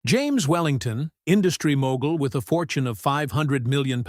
James Wellington, industry mogul with a fortune of £500 million,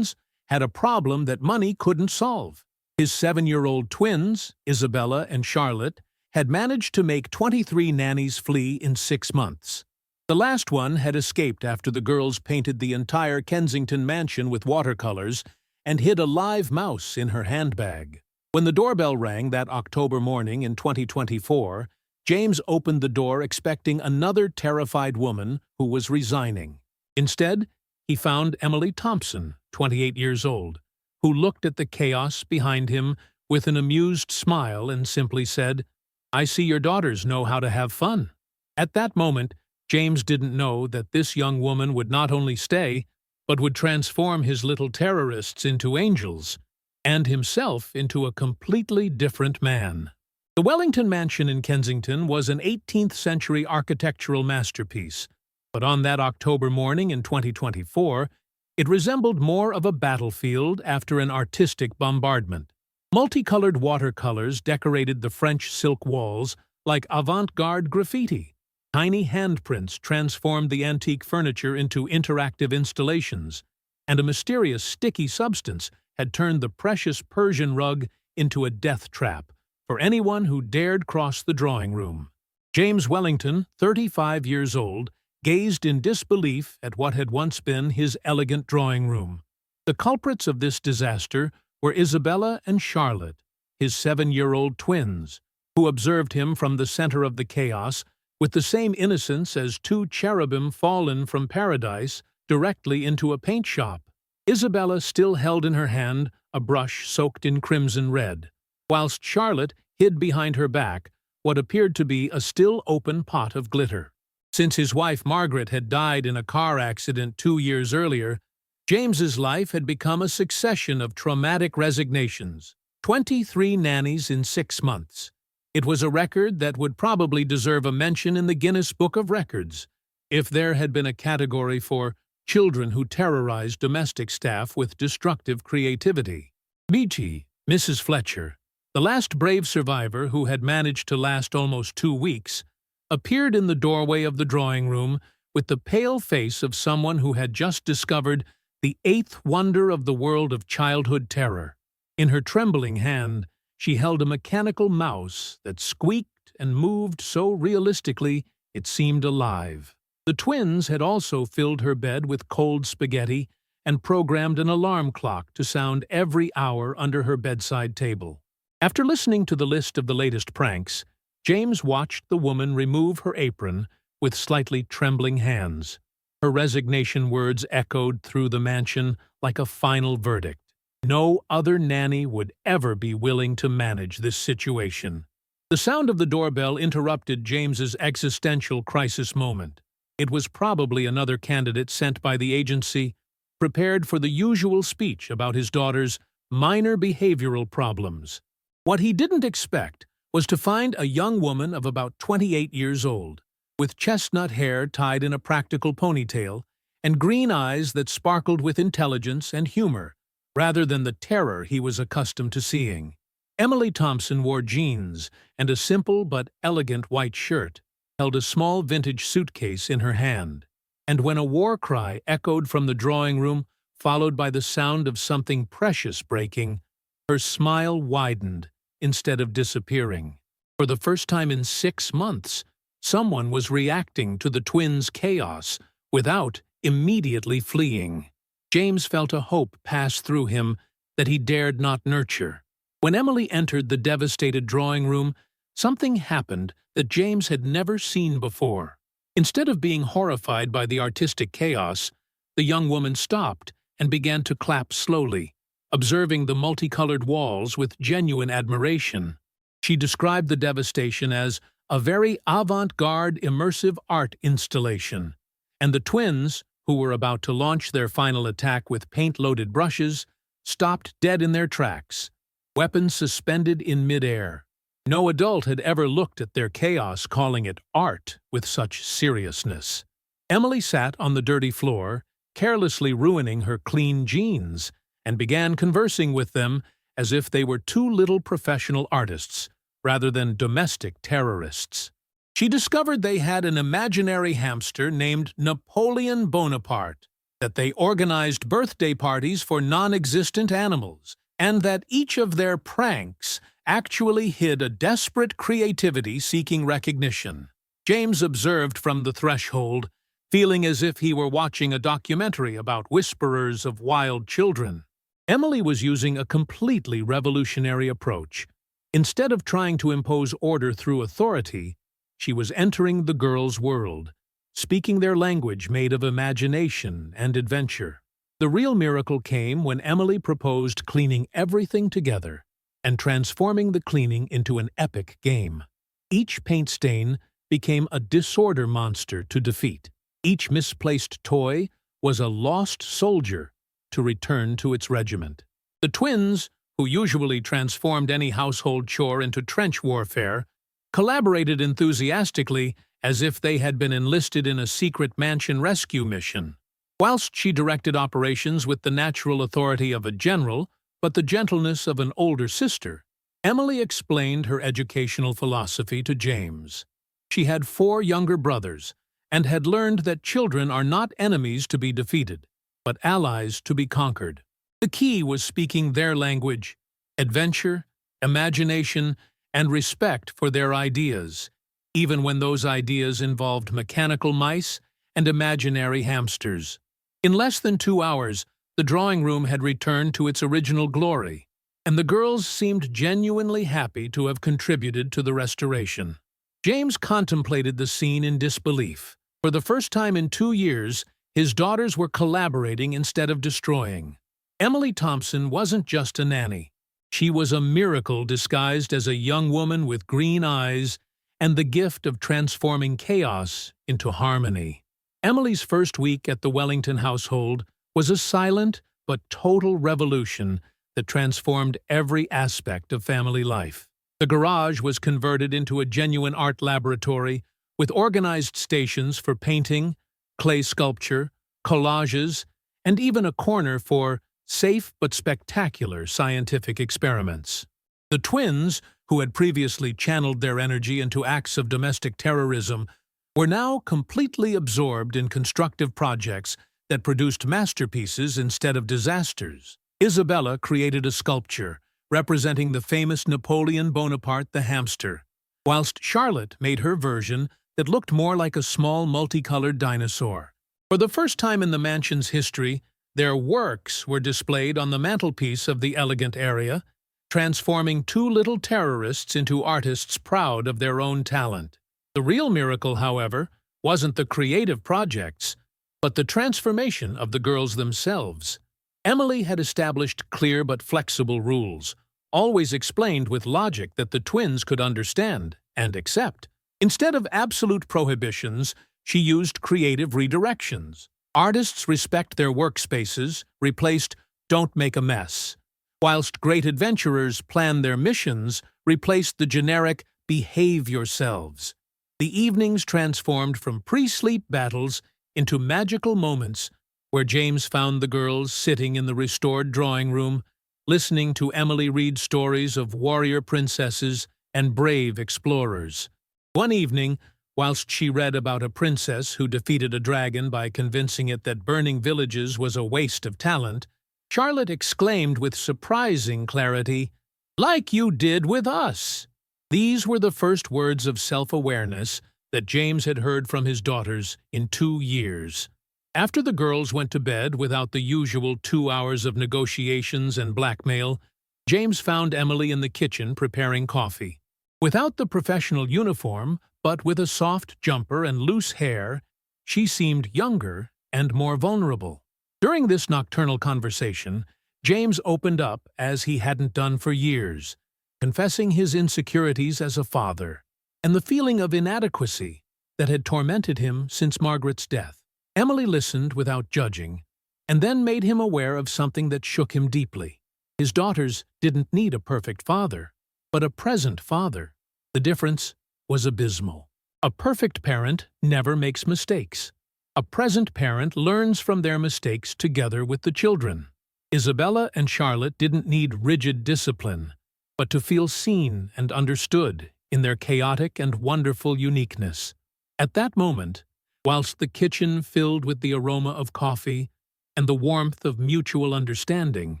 had a problem that money couldn't solve. His 7-year-old twins, Isabella and Charlotte, had managed to make 23 nannies flee in 6 months. The last one had escaped after the girls painted the entire Kensington mansion with watercolours and hid a live mouse in her handbag. When the doorbell rang that October morning in 2024, James opened the door expecting another terrified woman who was resigning. Instead, he found Emily Thompson, 28 years old, who looked at the chaos behind him with an amused smile and simply said, "I see your daughters know how to have fun." At that moment, James didn't know that this young woman would not only stay, but would transform his little terrorists into angels, and himself into a completely different man. The Wellington mansion in Kensington was an 18th-century architectural masterpiece, but on that October morning in 2024, it resembled more of a battlefield after an artistic bombardment. Multicolored watercolors decorated the French silk walls like avant-garde graffiti. Tiny handprints transformed the antique furniture into interactive installations, and a mysterious sticky substance had turned the precious Persian rug into a death trap for anyone who dared cross the drawing room. James Wellington, 35 years old, gazed in disbelief at what had once been his elegant drawing room. The culprits of this disaster were Isabella and Charlotte, his 7-year-old twins, who observed him from the center of the chaos with the same innocence as two cherubim fallen from paradise directly into a paint shop. Isabella still held in her hand a brush soaked in crimson red, whilst Charlotte hid behind her back what appeared to be a still-open pot of glitter. Since his wife Margaret had died in a car accident 2 years earlier, James's life had become a succession of traumatic resignations. 23 nannies in 6 months. It was a record that would probably deserve a mention in the Guinness Book of Records, if there had been a category for children who terrorized domestic staff with destructive creativity. Beachy, Mrs. Fletcher, the last brave survivor who had managed to last almost 2 weeks, appeared in the doorway of the drawing room with the pale face of someone who had just discovered the 8th wonder of the world of childhood terror. In her trembling hand, she held a mechanical mouse that squeaked and moved so realistically it seemed alive. The twins had also filled her bed with cold spaghetti and programmed an alarm clock to sound every hour under her bedside table. After listening to the list of the latest pranks, James watched the woman remove her apron with slightly trembling hands. Her resignation words echoed through the mansion like a final verdict. No other nanny would ever be willing to manage this situation. The sound of the doorbell interrupted James's existential crisis moment. It was probably another candidate sent by the agency, prepared for the usual speech about his daughter's minor behavioral problems. What he didn't expect was to find a young woman of about 28 years old, with chestnut hair tied in a practical ponytail and green eyes that sparkled with intelligence and humor, rather than the terror he was accustomed to seeing. Emily Thompson wore jeans and a simple but elegant white shirt, held a small vintage suitcase in her hand, and when a war cry echoed from the drawing room, followed by the sound of something precious breaking, her smile widened instead of disappearing. For the first time in 6 months, someone was reacting to the twins' chaos without immediately fleeing. James felt a hope pass through him that he dared not nurture. When Emily entered the devastated drawing room, something happened that James had never seen before. Instead of being horrified by the artistic chaos, the young woman stopped and began to clap slowly, observing the multicolored walls with genuine admiration. She described the devastation as a very avant-garde immersive art installation, and the twins, who were about to launch their final attack with paint-loaded brushes, stopped dead in their tracks, weapons suspended in midair. No adult had ever looked at their chaos calling it art with such seriousness. Emily sat on the dirty floor, carelessly ruining her clean jeans, and began conversing with them as if they were two little professional artists rather than domestic terrorists. She discovered they had an imaginary hamster named Napoleon Bonaparte, that they organized birthday parties for non-existent animals, and that each of their pranks actually hid a desperate creativity seeking recognition. James observed from the threshold, feeling as if he were watching a documentary about whisperers of wild children. Emily was using a completely revolutionary approach. Instead of trying to impose order through authority, she was entering the girls' world, speaking their language made of imagination and adventure. The real miracle came when Emily proposed cleaning everything together and transforming the cleaning into an epic game. Each paint stain became a disorder monster to defeat. Each misplaced toy was a lost soldier to return to its regiment. The twins, who usually transformed any household chore into trench warfare, collaborated enthusiastically as if they had been enlisted in a secret mansion rescue mission. Whilst she directed operations with the natural authority of a general, but the gentleness of an older sister, Emily explained her educational philosophy to James. She had 4 younger brothers and had learned that children are not enemies to be defeated, but allies to be conquered. The key was speaking their language, adventure, imagination, and respect for their ideas, even when those ideas involved mechanical mice and imaginary hamsters. In less than 2 hours, the drawing room had returned to its original glory, and the girls seemed genuinely happy to have contributed to the restoration. James contemplated the scene in disbelief. For the first time in 2 years, his daughters were collaborating instead of destroying. Emily Thompson wasn't just a nanny. She was a miracle disguised as a young woman with green eyes and the gift of transforming chaos into harmony. Emily's first week at the Wellington household was a silent but total revolution that transformed every aspect of family life. The garage was converted into a genuine art laboratory with organized stations for painting, clay sculpture, collages, and even a corner for safe but spectacular scientific experiments. The twins, who had previously channeled their energy into acts of domestic terrorism, were now completely absorbed in constructive projects that produced masterpieces instead of disasters. Isabella created a sculpture representing the famous Napoleon Bonaparte the hamster, whilst Charlotte made her version that looked more like a small multicolored dinosaur. For the first time in the mansion's history, their works were displayed on the mantelpiece of the elegant area, transforming 2 little terrorists into artists proud of their own talent. The real miracle, however, wasn't the creative projects, but the transformation of the girls themselves. Emily had established clear but flexible rules, always explained with logic that the twins could understand and accept. Instead of absolute prohibitions, she used creative redirections. Artists respect their workspaces replaced "don't make a mess," whilst great adventurers plan their missions replaced the generic "behave yourselves." The evenings transformed from pre-sleep battles into magical moments where James found the girls sitting in the restored drawing room, listening to Emily read stories of warrior princesses and brave explorers. One evening, whilst she read about a princess who defeated a dragon by convincing it that burning villages was a waste of talent, Charlotte exclaimed with surprising clarity, "Like you did with us!" These were the first words of self-awareness that James had heard from his daughters in 2 years. After the girls went to bed without the usual 2 hours of negotiations and blackmail, James found Emily in the kitchen preparing coffee. Without the professional uniform, but with a soft jumper and loose hair, she seemed younger and more vulnerable. During this nocturnal conversation, James opened up as he hadn't done for years, confessing his insecurities as a father and the feeling of inadequacy that had tormented him since Margaret's death. Emily listened without judging, and then made him aware of something that shook him deeply. His daughters didn't need a perfect father, but a present father. The difference was abysmal. A perfect parent never makes mistakes. A present parent learns from their mistakes together with the children. Isabella and Charlotte didn't need rigid discipline, but to feel seen and understood in their chaotic and wonderful uniqueness. At that moment, whilst the kitchen filled with the aroma of coffee and the warmth of mutual understanding,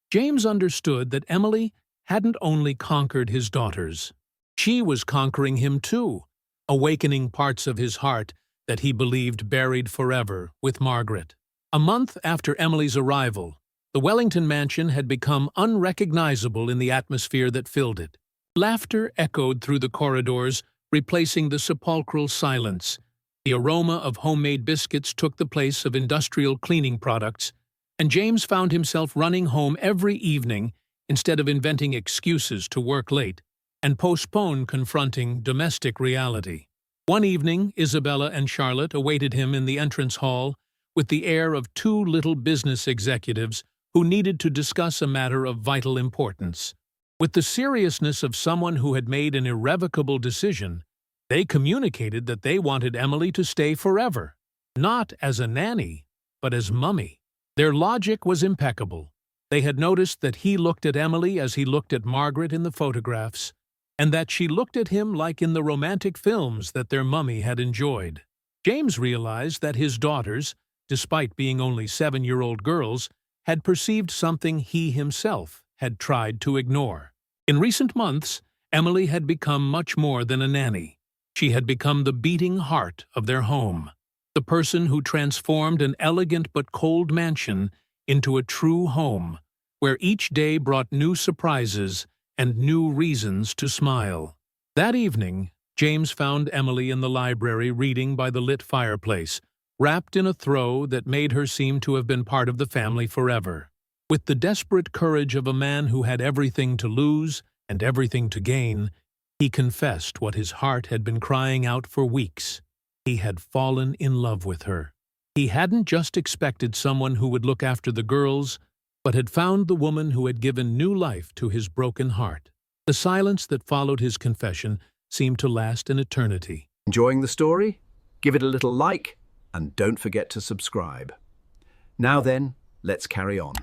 James understood that Emily hadn't only conquered his daughters. She was conquering him too, awakening parts of his heart that he believed buried forever with Margaret. A month after Emily's arrival, the Wellington mansion had become unrecognizable in the atmosphere that filled it. Laughter echoed through the corridors, replacing the sepulchral silence. The aroma of homemade biscuits took the place of industrial cleaning products, and James found himself running home every evening instead of inventing excuses to work late and postpone confronting domestic reality. One evening, Isabella and Charlotte awaited him in the entrance hall with the air of two little business executives who needed to discuss a matter of vital importance. With the seriousness of someone who had made an irrevocable decision, they communicated that they wanted Emily to stay forever, not as a nanny, but as mummy. Their logic was impeccable. They had noticed that he looked at Emily as he looked at Margaret in the photographs, and that she looked at him like in the romantic films that their mummy had enjoyed. James realized that his daughters, despite being only 7-year-old girls, had perceived something he himself had tried to ignore. In recent months, Emily had become much more than a nanny. She had become the beating heart of their home, the person who transformed an elegant but cold mansion into a true home, where each day brought new surprises and new reasons to smile. That evening, James found Emily in the library reading by the lit fireplace, wrapped in a throw that made her seem to have been part of the family forever. With the desperate courage of a man who had everything to lose and everything to gain, he confessed what his heart had been crying out for weeks. He had fallen in love with her. He hadn't just expected someone who would look after the girls, but had found the woman who had given new life to his broken heart. The silence that followed his confession seemed to last an eternity. Enjoying the story? Give it a little like, and don't forget to subscribe. Now then, let's carry on.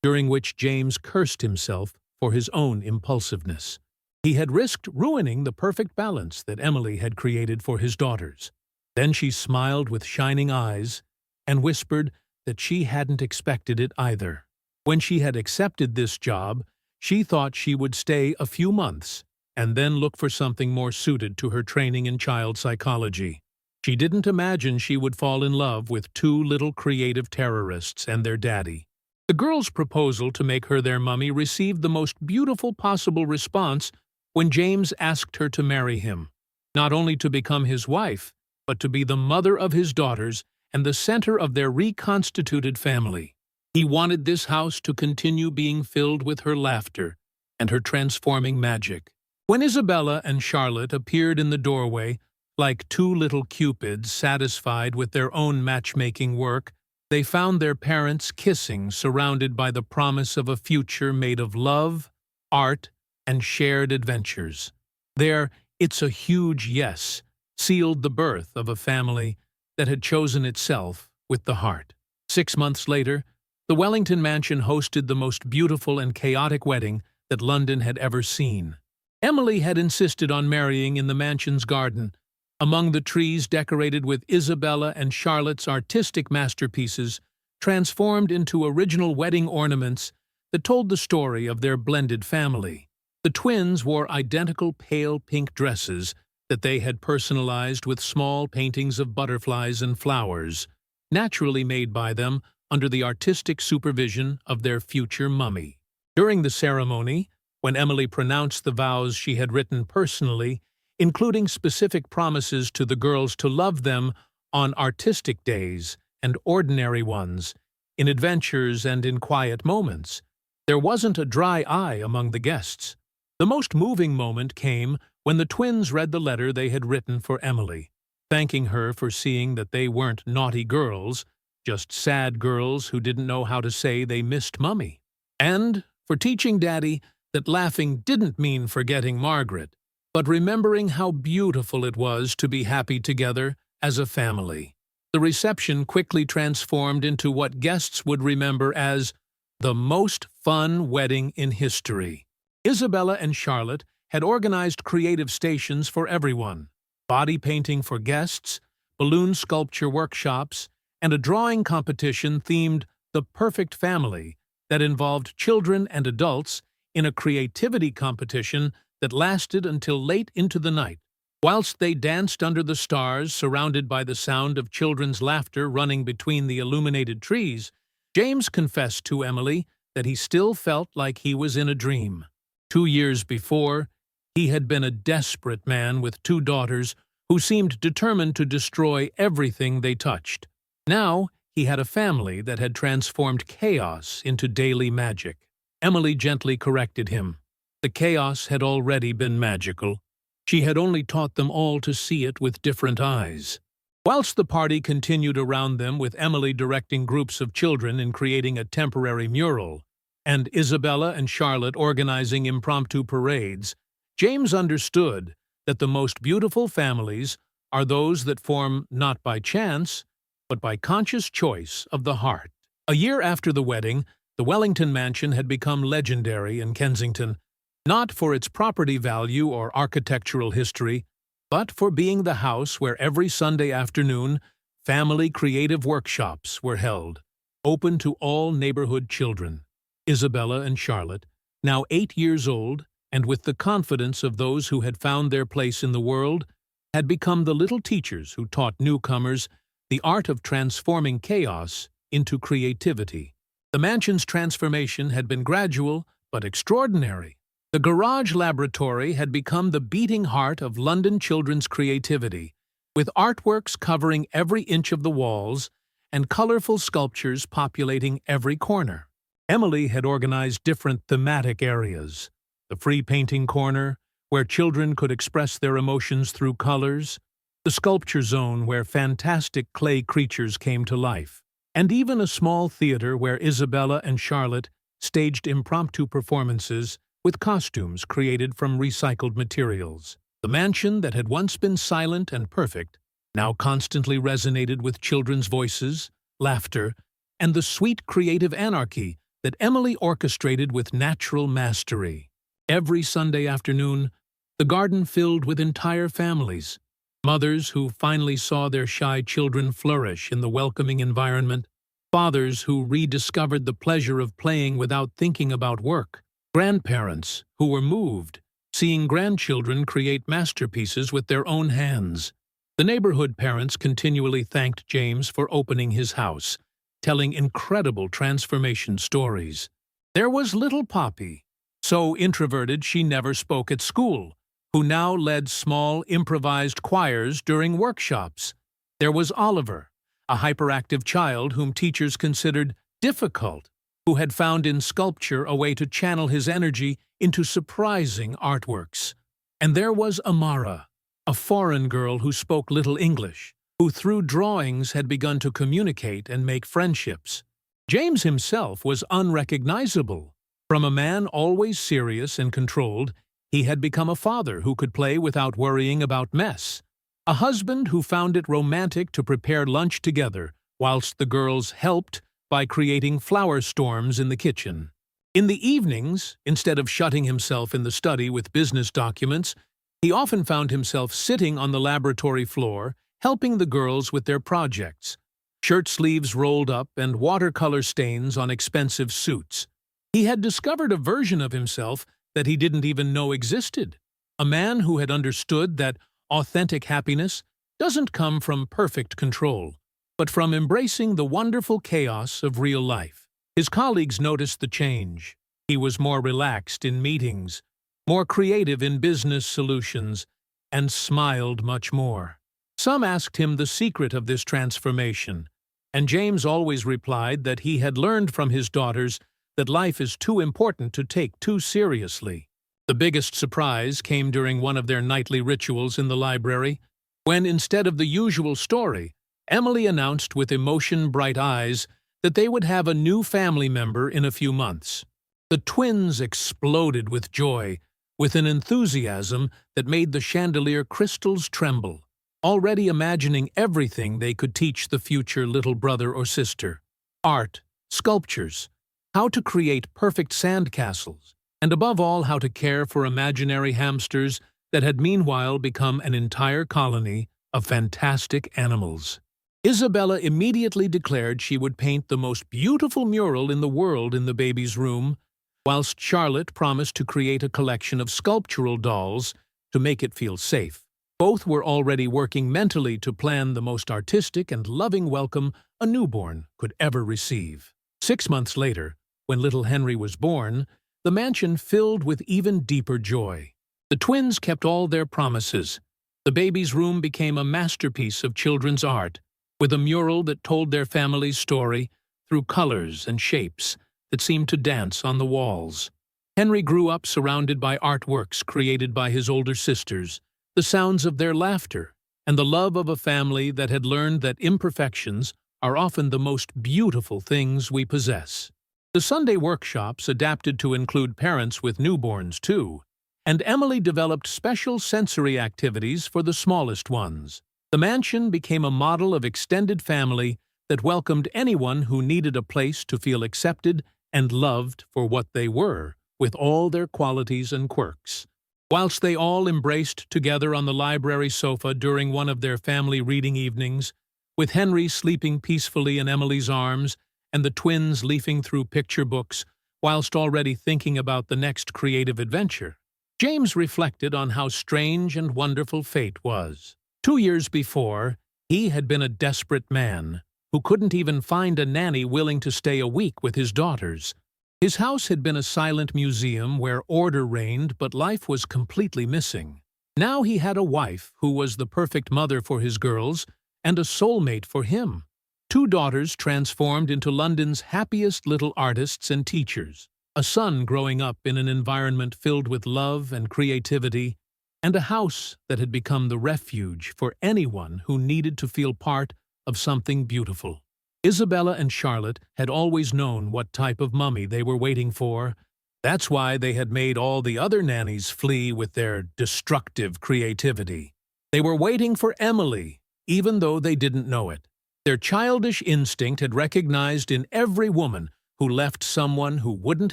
During which James cursed himself for his own impulsiveness. He had risked ruining the perfect balance that Emily had created for his daughters. Then she smiled with shining eyes and whispered that she hadn't expected it either. When she had accepted this job, she thought she would stay a few months and then look for something more suited to her training in child psychology. She didn't imagine she would fall in love with two little creative terrorists and their daddy. The girls' proposal to make her their mummy received the most beautiful possible response when James asked her to marry him, not only to become his wife, but to be the mother of his daughters and the center of their reconstituted family. He wanted this house to continue being filled with her laughter and her transforming magic. When Isabella and Charlotte appeared in the doorway, like two little cupids satisfied with their own matchmaking work, they found their parents kissing, surrounded by the promise of a future made of love, art, and shared adventures. Their "it's a huge yes" sealed the birth of a family that had chosen itself with the heart. 6 months later, the Wellington mansion hosted the most beautiful and chaotic wedding that London had ever seen. Emily had insisted on marrying in the mansion's garden, among the trees decorated with Isabella and Charlotte's artistic masterpieces, transformed into original wedding ornaments that told the story of their blended family. The twins wore identical pale pink dresses that they had personalized with small paintings of butterflies and flowers, naturally made by them under the artistic supervision of their future mummy. During the ceremony, when Emily pronounced the vows she had written personally, including specific promises to the girls to love them on artistic days and ordinary ones, in adventures and in quiet moments, there wasn't a dry eye among the guests. The most moving moment came when the twins read the letter they had written for Emily, thanking her for seeing that they weren't naughty girls, just sad girls who didn't know how to say they missed Mummy, and for teaching Daddy that laughing didn't mean forgetting Margaret, but remembering how beautiful it was to be happy together as a family. The reception quickly transformed into what guests would remember as the most fun wedding in history. Isabella and Charlotte had organized creative stations for everyone: body painting for guests, balloon sculpture workshops, and a drawing competition themed The Perfect Family that involved children and adults in a creativity competition that lasted until late into the night. Whilst they danced under the stars, surrounded by the sound of children's laughter running between the illuminated trees, James confessed to Emily that he still felt like he was in a dream. 2 years before, he had been a desperate man with 2 daughters who seemed determined to destroy everything they touched. Now, he had a family that had transformed chaos into daily magic. Emily gently corrected him. The chaos had already been magical. She had only taught them all to see it with different eyes. Whilst the party continued around them, with Emily directing groups of children in creating a temporary mural, and Isabella and Charlotte organizing impromptu parades, James understood that the most beautiful families are those that form not by chance, but by conscious choice of the heart. A year after the wedding, the Wellington mansion had become legendary in Kensington, not for its property value or architectural history, but for being the house where every Sunday afternoon family creative workshops were held, open to all neighborhood children. Isabella and Charlotte, now 8 years old, and with the confidence of those who had found their place in the world, had become the little teachers who taught newcomers the art of transforming chaos into creativity. The mansion's transformation had been gradual but extraordinary. The garage laboratory had become the beating heart of London children's creativity, with artworks covering every inch of the walls and colorful sculptures populating every corner. Emily had organized different thematic areas: the free painting corner, where children could express their emotions through colors; the sculpture zone, where fantastic clay creatures came to life; and even a small theater where Isabella and Charlotte staged impromptu performances with costumes created from recycled materials. The mansion that had once been silent and perfect now constantly resonated with children's voices, laughter, and the sweet creative anarchy that Emily orchestrated with natural mastery. Every Sunday afternoon, the garden filled with entire families, mothers who finally saw their shy children flourish in the welcoming environment, fathers who rediscovered the pleasure of playing without thinking about work, grandparents who were moved, seeing grandchildren create masterpieces with their own hands. The neighborhood parents continually thanked James for opening his house, telling incredible transformation stories. There was little Poppy, so introverted she never spoke at school, who now led small improvised choirs during workshops. There was Oliver, a hyperactive child whom teachers considered difficult, who had found in sculpture a way to channel his energy into surprising artworks. And there was Amara, a foreign girl who spoke little English, who through drawings had begun to communicate and make friendships. James himself was unrecognizable. From a man always serious and controlled, he had become a father who could play without worrying about mess, a husband who found it romantic to prepare lunch together, whilst the girls helped by creating flower storms in the kitchen. In the evenings, instead of shutting himself in the study with business documents, he often found himself sitting on the laboratory floor, helping the girls with their projects, shirt sleeves rolled up and watercolor stains on expensive suits. He had discovered a version of himself that he didn't even know existed, a man who had understood that authentic happiness doesn't come from perfect control, but from embracing the wonderful chaos of real life. His colleagues noticed the change. He was more relaxed in meetings, more creative in business solutions, and smiled much more. Some asked him the secret of this transformation, and James always replied that he had learned from his daughters that life is too important to take too seriously. The biggest surprise came during one of their nightly rituals in the library, when instead of the usual story, Emily announced with emotion-bright eyes that they would have a new family member in a few months. The twins exploded with joy, with an enthusiasm that made the chandelier crystals tremble, already imagining everything they could teach the future little brother or sister: art, sculptures, how to create perfect sandcastles, and above all how to care for imaginary hamsters that had meanwhile become an entire colony of fantastic animals. Isabella immediately declared she would paint the most beautiful mural in the world in the baby's room, whilst Charlotte promised to create a collection of sculptural dolls to make it feel safe. Both were already working mentally to plan the most artistic and loving welcome a newborn could ever receive. 6 months later, when little Henry was born, the mansion filled with even deeper joy. The twins kept all their promises. The baby's room became a masterpiece of children's art, with a mural that told their family's story through colors and shapes that seemed to dance on the walls. Henry grew up surrounded by artworks created by his older sisters, the sounds of their laughter, and the love of a family that had learned that imperfections are often the most beautiful things we possess. The Sunday workshops adapted to include parents with newborns too, and Emily developed special sensory activities for the smallest ones. The mansion became a model of extended family that welcomed anyone who needed a place to feel accepted and loved for what they were, with all their qualities and quirks. Whilst they all embraced together on the library sofa during one of their family reading evenings, with Henry sleeping peacefully in Emily's arms and the twins leafing through picture books whilst already thinking about the next creative adventure, James reflected on how strange and wonderful fate was. 2 years before, he had been a desperate man who couldn't even find a nanny willing to stay a week with his daughters. His house had been a silent museum where order reigned, but life was completely missing. Now he had a wife who was the perfect mother for his girls and a soulmate for him. 2 daughters transformed into London's happiest little artists and teachers, a son growing up in an environment filled with love and creativity, and a house that had become the refuge for anyone who needed to feel part of something beautiful. Isabella and Charlotte had always known what type of mummy they were waiting for. That's why they had made all the other nannies flee with their destructive creativity. They were waiting for Emily, even though they didn't know it. Their childish instinct had recognized in every woman who left someone who wouldn't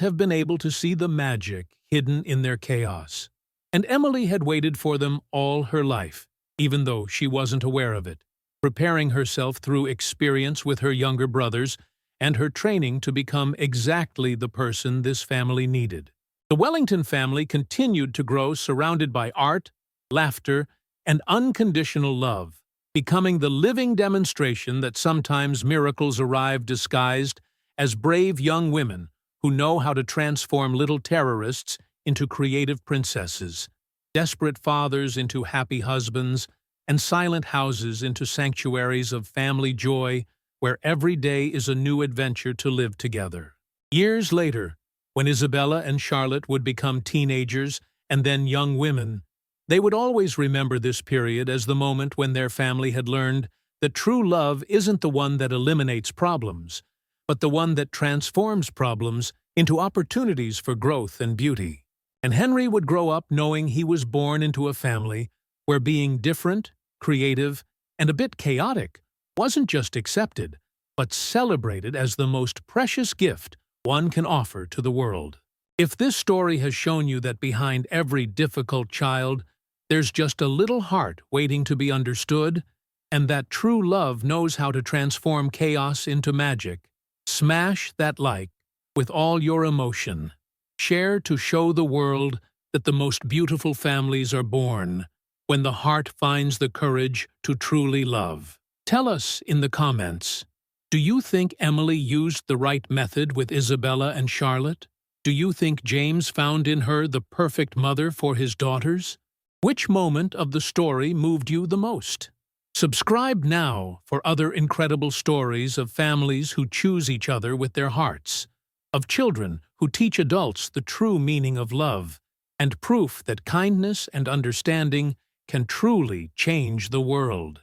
have been able to see the magic hidden in their chaos. And Emily had waited for them all her life, even though she wasn't aware of it, preparing herself through experience with her younger brothers and her training to become exactly the person this family needed. The Wellington family continued to grow surrounded by art, laughter, and unconditional love, becoming the living demonstration that sometimes miracles arrive disguised as brave young women who know how to transform little terrorists into creative princesses, desperate fathers into happy husbands, and silent houses into sanctuaries of family joy where every day is a new adventure to live together. Years later, when Isabella and Charlotte would become teenagers and then young women, they would always remember this period as the moment when their family had learned that true love isn't the one that eliminates problems, but the one that transforms problems into opportunities for growth and beauty. And Henry would grow up knowing he was born into a family where being different, creative, and a bit chaotic wasn't just accepted, but celebrated as the most precious gift one can offer to the world. If this story has shown you that behind every difficult child, there's just a little heart waiting to be understood, and that true love knows how to transform chaos into magic, smash that like with all your emotion. Share to show the world that the most beautiful families are born when the heart finds the courage to truly love. Tell us in the comments, do you think Emily used the right method with Isabella and Charlotte? Do you think James found in her the perfect mother for his daughters? Which moment of the story moved you the most? Subscribe now for other incredible stories of families who choose each other with their hearts, of children who teach adults the true meaning of love, and proof that kindness and understanding can truly change the world.